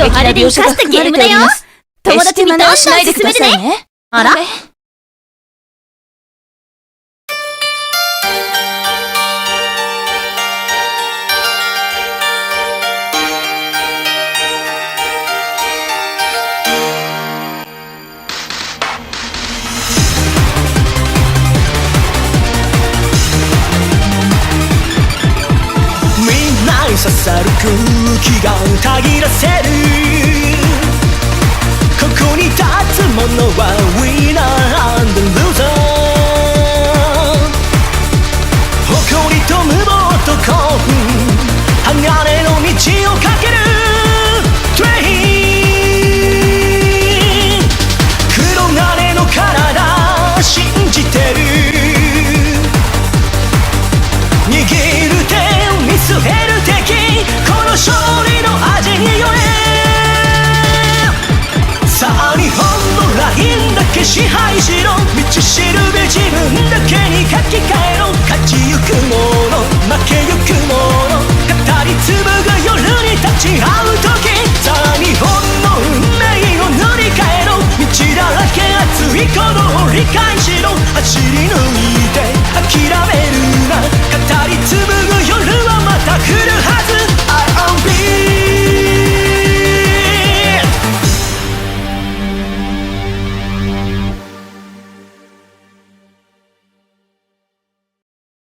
ド派手で生かしたゲームだよ。友達にどんどん進めてね。あら？刺さる空気がたぎらせる。ここに立つ者は Winner and Loser。 誇りと無謀と興奮、鋼の道をかけるトレイン。黒金の体信じてる。握る手を見据える敵、この勝利の味に酔え。さあ日本のラインだけ支配しろ。道しるべ自分だけに